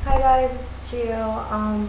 Hi guys, it's Gio.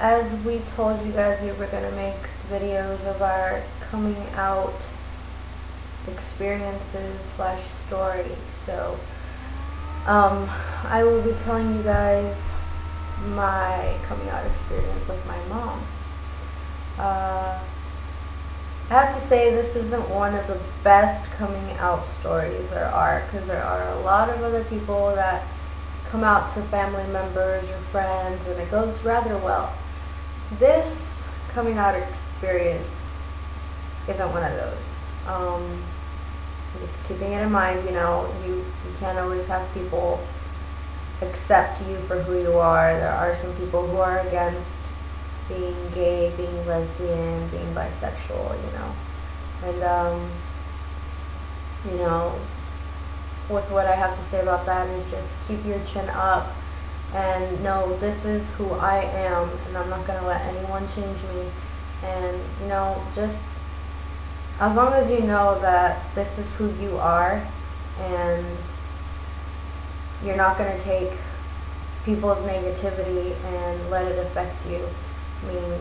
As we told you guys, we were gonna make videos of our coming out experiences slash story. So, I will be telling you guys my coming out experience with my mom. I have to say this isn't one of the best coming out stories there are, because there are a lot of other people that come out to family members or friends and it goes rather well. This coming out experience isn't one of those. Just keeping it in mind, you can't always have people accept you for who you are. There are some people who are against being gay, being lesbian, being bisexual, And, with what I have to say about that is just keep your chin up and know this is who I am and I'm not going to let anyone change me. And, just as long as you know that this is who you are and you're not going to take people's negativity and let it affect you. I mean,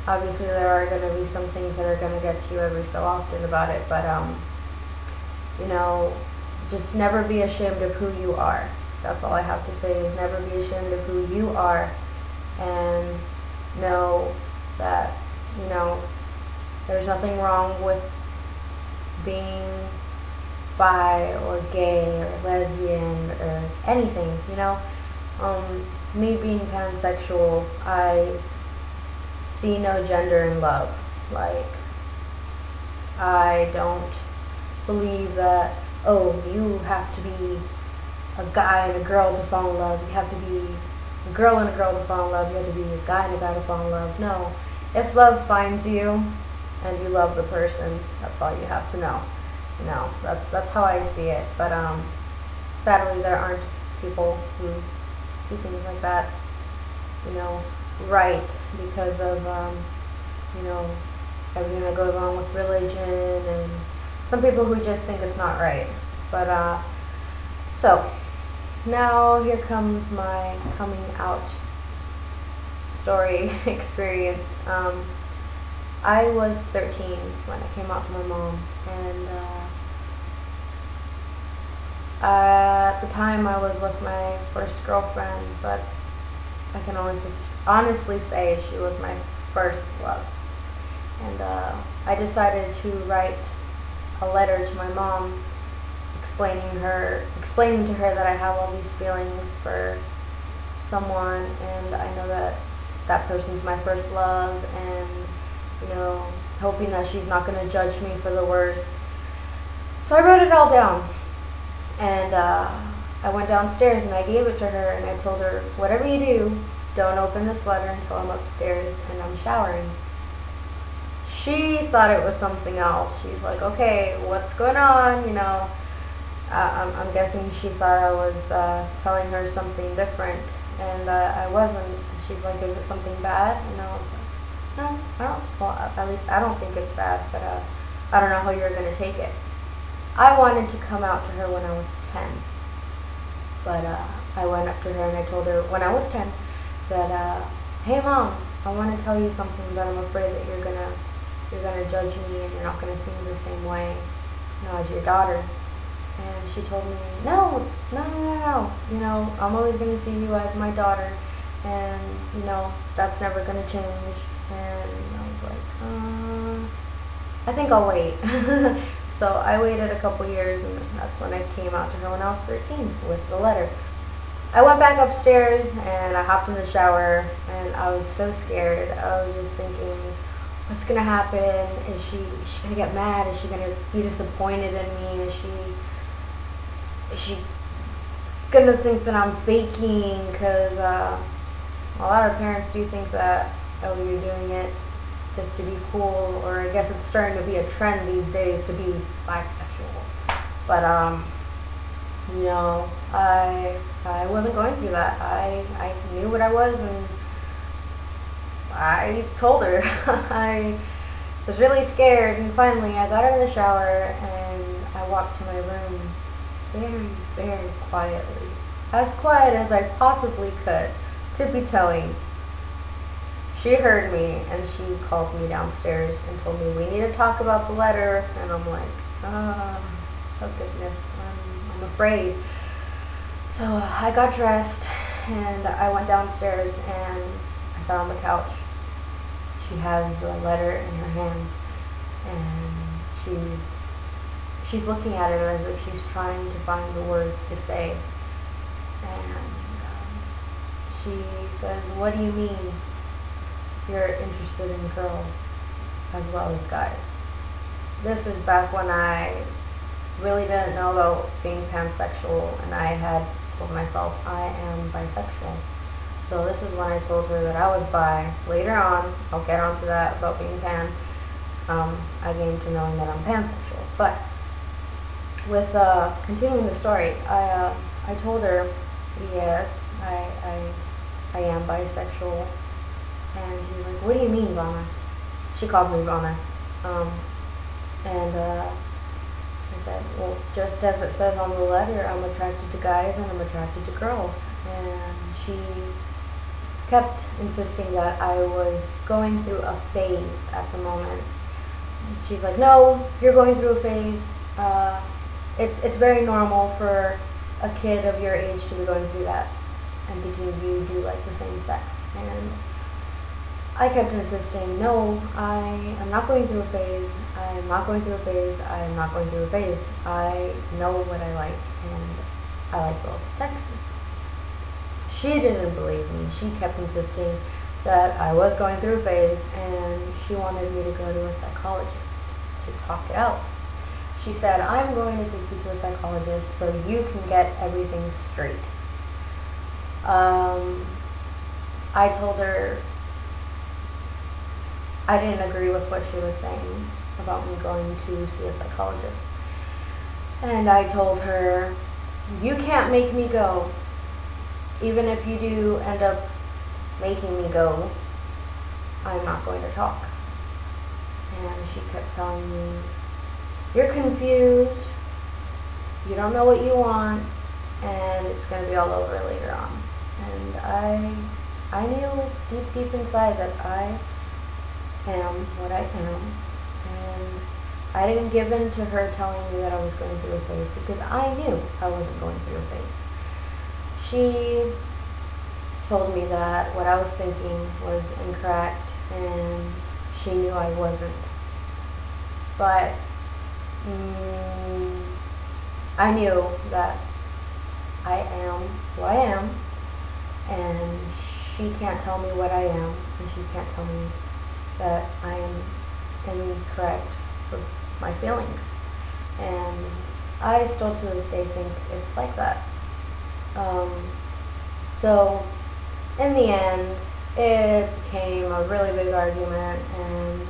obviously there are going to be some things that are going to get to you every so often about it, but, just never be ashamed of who you are. That's all I have to say, is never be ashamed of who you are, and know that, there's nothing wrong with being bi or gay or lesbian or anything, Me being pansexual, I see no gender in love. Like, I don't believe that, you have to be a guy and a girl to fall in love. You have to be a girl and a girl to fall in love. You have to be a guy and a guy to fall in love. No. If love finds you and you love the person, that's all you have to know. That's how I see it. But sadly there aren't people who see things like that, right, because of everything that goes on with religion and some people who just think it's not right. But so now here comes my coming out story experience. I was 13 when I came out to my mom, and at the time I was with my first girlfriend, but I can honestly say she was my first love. And I decided to write a letter to my mom explaining to her that I have all these feelings for someone, and I know that that person's my first love, and hoping that she's not going to judge me for the worst. So I wrote it all down, and I went downstairs and I gave it to her, and I told her, whatever you do, don't open this letter until I'm upstairs and I'm showering. She thought it was something else. She's like, okay, what's going on? I'm guessing she thought I was telling her something different, and I wasn't. She's like, is it something bad? And I was like, no, I don't. Well, at least I don't think it's bad, but I don't know how you're going to take it. I wanted to come out to her when I was 10, but I went up to her and I told her when I was 10 that, hey mom, I want to tell you something, but I'm afraid that you're gonna judge me and you're not gonna see me the same way, as your daughter. And she told me, no, I'm always gonna see you as my daughter, and that's never gonna change. And I was like, I think I'll wait. So I waited a couple years, and that's when I came out to her when I was 13 with the letter. I went back upstairs and I hopped in the shower, and I was so scared. I was just thinking, what's gonna happen? Is she gonna get mad? Is she gonna be disappointed in me? Is she gonna think that I'm faking? Because a lot of parents do think that, you're doing it just to be cool, or I guess it's starting to be a trend these days to be bisexual. But I wasn't going through that. I knew what I was, and I told her. I was really scared, and finally I got out of the shower and I walked to my room very, very quietly. as quiet as I possibly could, tippy-toeing. She heard me and she called me downstairs and told me we need to talk about the letter. And I'm like, oh goodness, I'm afraid. So I got dressed and I went downstairs and I sat on the couch. She has the letter in her hands and she's looking at it as if she's trying to find the words to say. And she says, "What do you mean you're interested in girls as well as guys?" This is back when I really didn't know about being pansexual, and I had told myself I am bisexual. So this is when I told her that I was bi. Later on, I'll get onto that about being pan. I came to knowing that I'm pansexual. But with continuing the story, I told her, yes, I am bisexual. And she was like, "What do you mean, Vana?" She called me Vana. I said, "Well, just as it says on the letter, I'm attracted to guys and I'm attracted to girls." And she kept insisting that I was going through a phase at the moment. She's like, "No, you're going through a phase. It's very normal for a kid of your age to be going through that and thinking you do like the same sex." And I kept insisting, "No, I am not going through a phase. I am not going through a phase. I am not going through a phase. I know what I like, and I like both sexes." She didn't believe me. She kept insisting that I was going through a phase, and she wanted me to go to a psychologist to talk it out. She said, "I'm going to take you to a psychologist so you can get everything straight." I told her I didn't agree with what she was saying about me going to see a psychologist. And I told her, "You can't make me go. Even if you do end up making me go, I'm not going to talk." And she kept telling me, "You're confused, you don't know what you want, and it's going to be all over later on." And I knew deep inside that I am what I am, and I didn't give in to her telling me that I was going through a phase because I knew I wasn't going through a phase. She told me that what I was thinking was incorrect, and she knew I wasn't. But I knew that I am who I am, and she can't tell me what I am, and she can't tell me that I am incorrect for my feelings. And I still to this day think it's like that. So in the end, it became a really big argument, and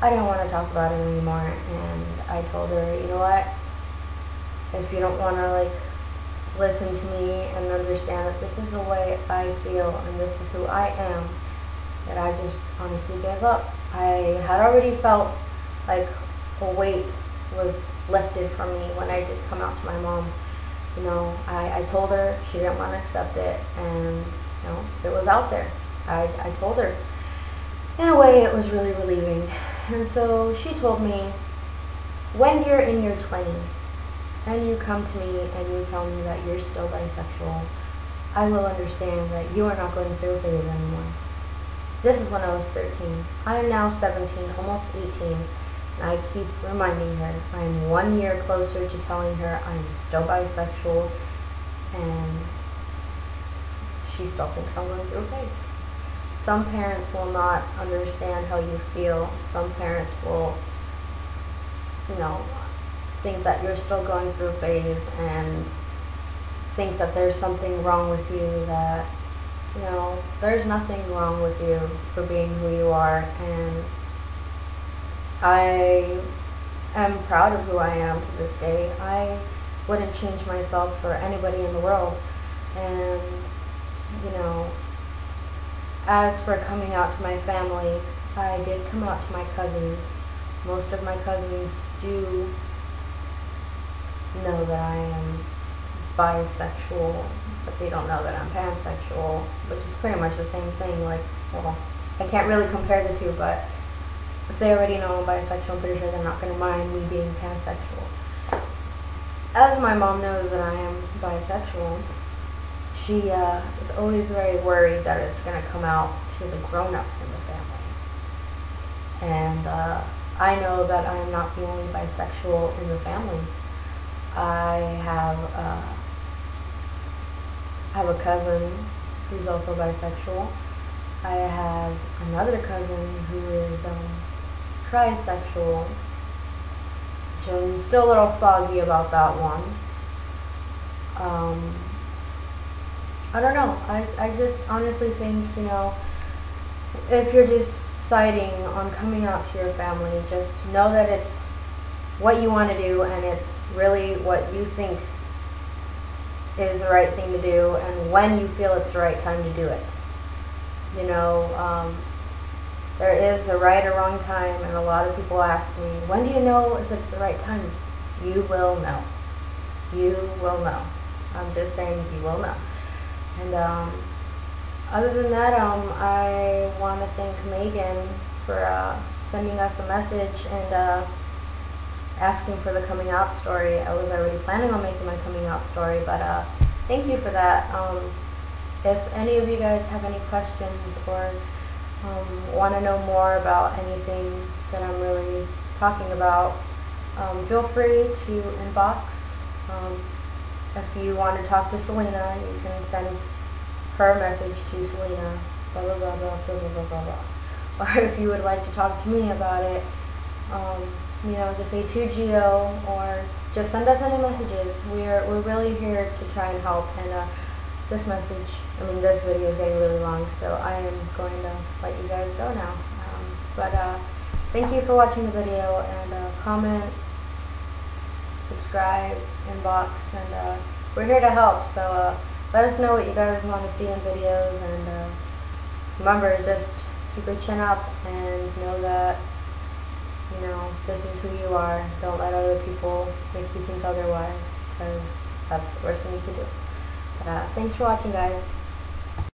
I didn't want to talk about it anymore. And I told her, "You know what? If you don't want to listen to me and understand that this is the way I feel and this is who I am, that I just honestly gave up." I had already felt like a weight was lifted from me when I did come out to my mom. I told her, she didn't want to accept it, and it was out there. I told her. In a way, it was really relieving. And so she told me, "When you're in your 20s and you come to me and you tell me that you're still bisexual, I will understand that you are not going through a phase anymore." This is when I was 13. I am now 17, almost 18. And I keep reminding her, I'm 1 year closer to telling her I'm still bisexual, and she still thinks I'm going through a phase. Some parents will not understand how you feel. Some parents will, think that you're still going through a phase and think that there's something wrong with you, that, there's nothing wrong with you for being who you are. And I am proud of who I am to this day. I wouldn't change myself for anybody in the world. And, as for coming out to my family, I did come out to my cousins. Most of my cousins do know that I am bisexual, but they don't know that I'm pansexual, which is pretty much the same thing. Like, well, I can't really compare the two, but if they already know I'm bisexual, I'm pretty sure they're not going to mind me being pansexual. As my mom knows that I am bisexual, she is always very worried that it's going to come out to the grown-ups in the family. And I know that I am not the only bisexual in the family. I have a cousin who's also bisexual. I have another cousin who is trisexual. I'm still a little foggy about that one. I don't know. I just honestly think, if you're deciding on coming out to your family, just know that it's what you want to do and it's really what you think is the right thing to do and when you feel it's the right time to do it. There is a right or wrong time, and a lot of people ask me, when do you know if it's the right time? You will know. You will know. I'm just saying, you will know. And other than that, I want to thank Megan for sending us a message and asking for the coming out story. I was already planning on making my coming out story, but thank you for that. If any of you guys have any questions or want to know more about anything that I'm really talking about, feel free to inbox. If you want to talk to Selena, you can send her a message to Selena, blah, blah, blah, blah, blah, blah, blah, blah. Or if you would like to talk to me about it, just say to Geo, or just send us any messages. We're really here to try and help. And this video is getting really long, so I am going to let you guys go now. But thank you for watching the video, and comment, subscribe, inbox, and we're here to help. So let us know what you guys want to see in videos, and remember, just keep your chin up and know that this is who you are. Don't let other people make you think otherwise, because that's the worst thing you can do. But thanks for watching, guys.